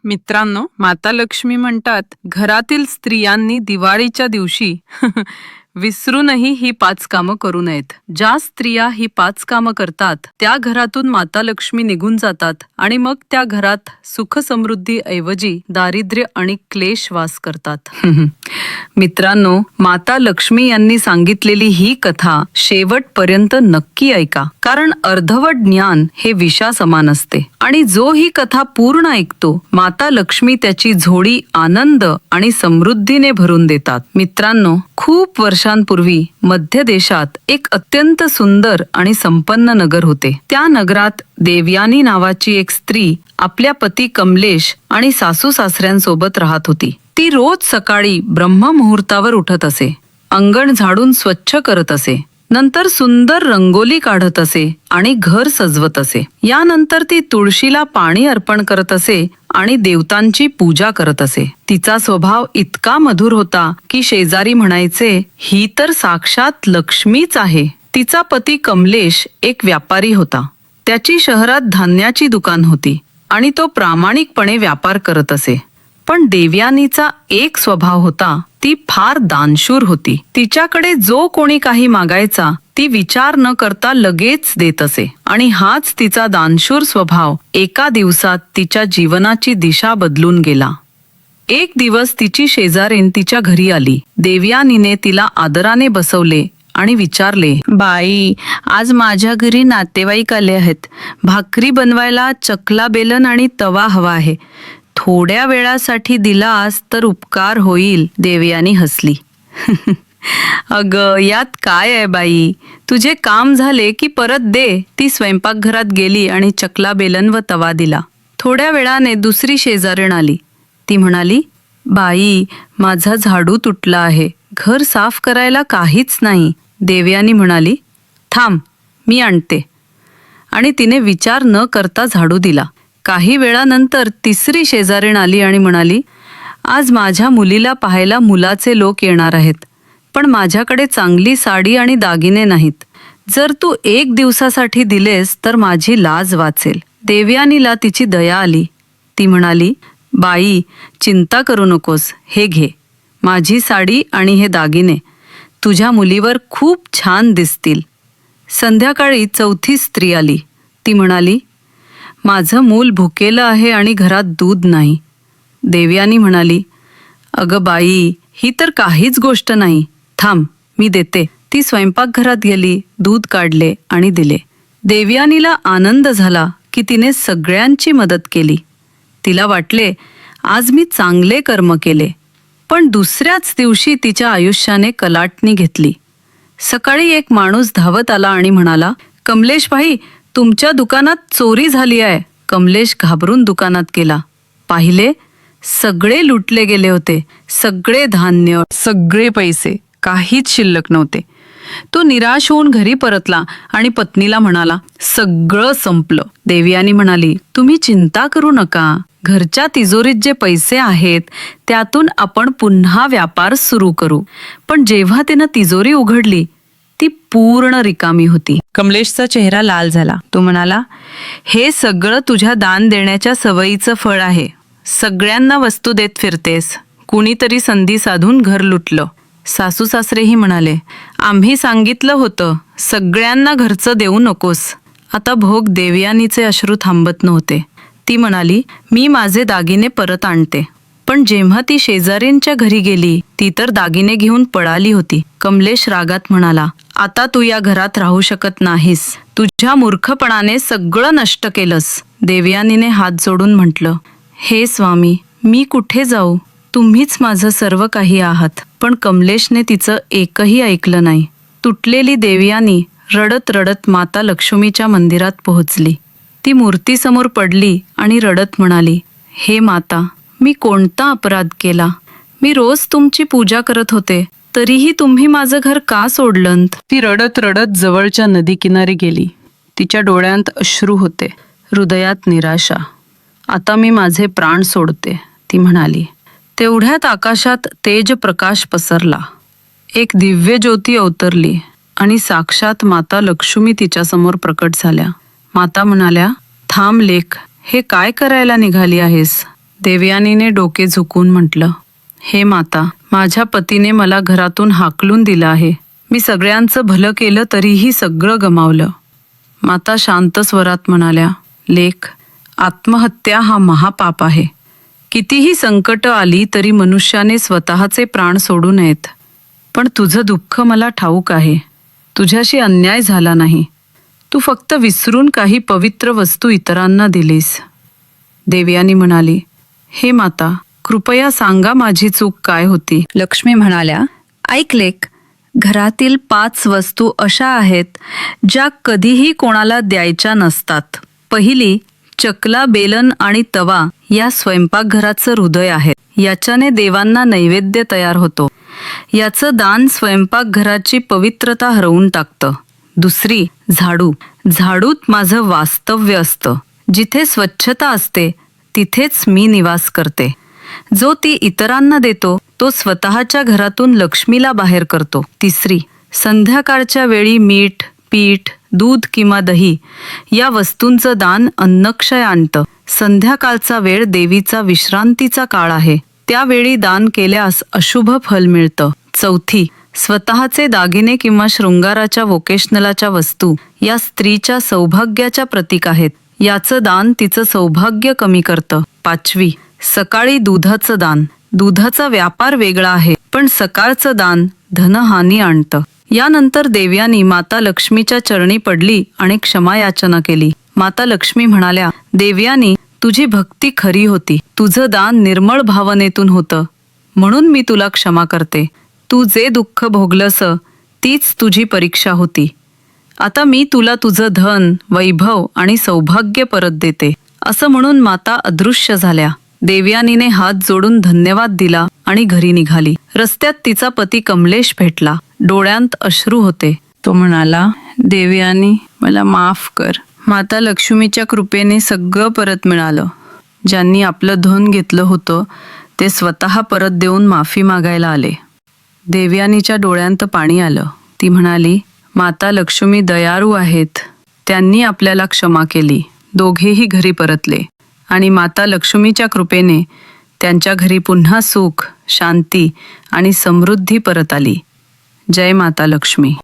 मित्रांनो, माता लक्ष्मी म्हणतात, घरातील स्त्रियांनी दिवाळीच्या दिवशी विसरूनही ही 5 कामं करू नयेत. ज्या स्त्रिया ही 5 कामं करतात त्या घरातून माता लक्ष्मी निघून जातात आणि मग त्या घरात सुख समृद्धी ऐवजी दारिद्र्य आणि क्लेश वास करतात. मित्रांनो, माता लक्ष्मी यांनी सांगितलेली ही कथा शेवटपर्यंत नक्की ऐका, कारण अर्धवट ज्ञान हे विषा समान असते आणि जो ही कथा पूर्ण ऐकतो माता लक्ष्मी त्याची झोळी आनंद आणि समृद्धीने भरून देतात. मित्रांनो, खूप वर्षांपूर्वी मध्य देशात एक अत्यंत सुंदर आणि संपन्न नगर होते. त्या नगरात देवयानी नावाची एक स्त्री आपल्या पती कमलेश आणि सासू सासऱ्यांसोबत राहत होती. ती रोज सकाळी ब्रह्ममुहूर्तावर उठत असे, अंगण झाडून स्वच्छ करत असे, नंतर सुंदर रंगोली काढत असे आणि घर सजवत असे. यानंतर ती तुळशीला पाणी अर्पण करत असे आणि देवतांची पूजा करत असे. तिचा स्वभाव इतका मधुर होता की शेजारी म्हणायचे, ही तर साक्षात लक्ष्मीच आहे. तिचा पती कमलेश एक व्यापारी होता. त्याची शहरात धान्याची दुकान होती आणि तो प्रामाणिकपणे व्यापार करत असे. पण देवयानीचा एक स्वभाव होता, ती फार दानशूर होती. तिच्याकडे जो कोणी काही मागायचा ती विचार न करता लगेच देत असे आणि हाच तिचा दानशूर स्वभाव एका दिवसात तिच्या जीवनाची दिशा बदलून गेला. एक दिवस तिची शेजारीण तिच्या घरी आली. देवयानीने तिला आदराने बसवले आणि विचारले, बाई, आज माझ्या घरी नातेवाईक आले आहेत. भाकरी बनवायला चकला बेलन आणि तवा हवा आहे. थोड्या वेळासाठी दिलास तर उपकार होईल. देवयानी हसली. अग, यात काय आहे बाई, तुझे काम झाले की परत दे. ती स्वयंपाकघरात गेली आणि चकला बेलन व तवा दिला. थोड्या वेळाने दुसरी शेजारीण आली. ती म्हणाली, बाई, माझा झाडू तुटला आहे. घर साफ करायला काहीच नाही. देवयानी म्हणाली, थांब, मी आणते. आणि तिने विचार न करता झाडू दिला. काही वेळानंतर तिसरी शेजारीण आली आणि म्हणाली, आज माझ्या मुलीला पाहायला मुलाचे लोक येणार आहेत, पण माझ्याकडे चांगली साडी आणि दागिने नाहीत. जर तू 1 दिवसासाठी दिलेस तर माझी लाज वाचेल. देवयानीला तिची दया आली. ती म्हणाली, बाई, चिंता करू नकोस. हे घे, माझी साडी आणि हे दागिने तुझ्या मुलीवर खूप छान दिसतील. संध्याकाळी चौथी स्त्री आली. ती म्हणाली, माझं मूल भुकेलं आहे आणि घरात दूध नाही. देवयानी म्हणाली, अगं बाई, ही तर काहीच गोष्ट नाही. थांब, मी देते. ती स्वयंपाकघरात गेली, दूध काढले आणि दिले. देवयानीला आनंद झाला की तिने सगळ्यांची मदत केली. तिला वाटले, आज मी चांगले कर्म केले. पण दुसऱ्याच दिवशी तिच्या आयुष्याने कलाटणी घेतली. सकाळी एक माणूस धावत आला आणि म्हणाला, कमलेश भाई, तुमच्या दुकानात चोरी झाली आहे. कमलेश घाबरून दुकानात गेला. पाहिले, सगळे लुटले गेले होते. सगळे धान्य, सगळे पैसे, काहीच शिल्लक नव्हते. तो निराश होऊन घरी परतला आणि पत्नीला म्हणाला, सगळं संपलं. देवयानी म्हणाली, तुम्ही चिंता करू नका. घरच्या तिजोरीत जे पैसे आहेत त्यातून आपण पुन्हा व्यापार सुरू करू. पण जेव्हा तिनं तिजोरी उघडली ती पूर्ण रिकामी होती. कमलेशचा चेहरा लाल झाला. तो म्हणाला, हे सगळं तुझ्या दान देण्याच्या सवयीचं फळ आहे. सगळ्यांना वस्तू देत फिरतेस. कुणीतरी संधी साधून घर लुटलं. सासू सासरेही म्हणाले, आम्ही सांगितलं होतं, सगळ्यांना घरचं देऊ नकोस. आता भोग. देवयानीचे अश्रू थांबत नव्हते. ती म्हणाली, मी माझे दागिने परत आणते. पण जेव्हा ती शेजारींच्या घरी गेली ती तर दागिने घेऊन पळाली होती. कमलेश रागात म्हणाला, आता तू या घरात राहू शकत नाहीस. तुझ्या मूर्खपणाने सगळं नष्ट केलंस. देवयानीने हात जोडून म्हटलं, हे स्वामी, मी कुठे जाऊ? तुम्हीच माझं सर्व काही आहात. पण कमलेशने तिचं एकही ऐकलं नाही. तुटलेली देवयानी रडत रडत माता लक्ष्मीच्या मंदिरात पोहोचली. ती मूर्तीसमोर पडली आणि रडत म्हणाली, हे माता, मी कोणता अपराध केला? मी रोज तुमची पूजा करत होते, तरीही तुम्ही माझं घर का सोडलंत? ती रडत रडत जवळच्या नदी किनारी गेली. तिच्या डोळ्यात अश्रू होते, हृदयात निराशा. आता मी माझे प्राण सोडते, ती म्हणाली. तेवढ्यात आकाशात तेज प्रकाश पसरला. एक दिव्य ज्योती अवतरली आणि साक्षात माता लक्ष्मी तिच्यासमोर प्रकट झाल्या. माता म्हणाल्या, थांब लेक, हे काय करायला निघाली आहेस? देवयानीने डोके झुकवून म्हटलं, हे माता, माझ्या पतीने मला घरातून हाकलून दिलं आहे. मी सगळ्यांचं भलं केलं तरीही सगळं गमावलं. माता शांत स्वरात म्हणाल्या, लेक, आत्महत्या हा महापाप आहे. कितीही संकट आली तरी मनुष्याने स्वतःचे प्राण सोडू नयेत. पण तुझं दुःख मला ठाऊक आहे. तुझ्याशी अन्याय झाला नाही. तू फक्त विसरून काही पवित्र वस्तू इतरांना दिलीस. देवयानी म्हणाली, हे माता, कृपया सांगा माझी चूक काय होती. लक्ष्मी म्हणाल्या, ऐक लेक, घरातील 5 वस्तू अशा आहेत ज्या कधीही कोणाला द्यायच्या नसतात. पहिली, चकला, बेलन आणि तवा या स्वयंपाकघराचं हृदय आहेत. याच्याने देवांना नैवेद्य तयार होतो. याचं दान स्वयंपाकघराची पवित्रता हरवून टाकतं. दुसरी, झाडू. झाडूत माझं वास्तव्य असतं. जिथे स्वच्छता असते तिथेच मी निवास करते. जो ती इतरांना देतो तो स्वतःच्या घरातून लक्ष्मीला बाहेर करतो. तिसरी, संध्याकाळच्या वेळी मीठ, पीठ, दूध किंवा दही या वस्तूंचं दान अन्नक्षय आणतं. संध्याकाळचा वेळ देवीचा विश्रांतीचा काळ आहे. त्यावेळी दान केल्यास अशुभ फल मिळतं. चौथी, स्वतःचे दागिने किंवा शृंगाराच्या वोकेशनलाच्या वस्तू या स्त्रीच्या सौभाग्याच्या प्रतीक आहेत. याचं दान तिचं सौभाग्य कमी करतं. पाचवी, सकाळी दुधाचं दान. दुधाचा व्यापार वेगळा आहे, पण सकाळचं दान धनहानी आणतं. यानंतर देवयानी माता लक्ष्मीच्या चरणी पडली आणि क्षमा याचना केली. माता लक्ष्मी म्हणाल्या, देवयानी, तुझी भक्ती खरी होती. तुझं दान निर्मळ भावनेतून होतं, म्हणून मी तुला क्षमा करते. तू जे दुःख भोगलंस तीच तुझी परीक्षा होती. आता मी तुला तुझं धन, वैभव आणि सौभाग्य परत देते. असं म्हणून माता अदृश्य झाल्या. देवयानीने हात जोडून धन्यवाद दिला आणि घरी निघाली. रस्त्यात तिचा पती कमलेश भेटला. डोळ्यांत अश्रू होते. तो म्हणाला, देवयानी, मला माफ कर. माता लक्ष्मीच्या कृपेने सगळं परत मिळालं. ज्यांनी आपलं धन घेतलं होतं ते स्वतः परत देऊन माफी मागायला आले. देवयानीच्या डोळ्यांत पाणी आलं. ती म्हणाली, माता लक्ष्मी दयाळू आहेत. त्यांनी आपल्याला क्षमा केली. दोघेही घरी परतले आणि माता लक्ष्मीच्या कृपेने त्यांच्या घरी पुन्हा सुख, शांती आणि समृद्धी परत आली. जय माता लक्ष्मी.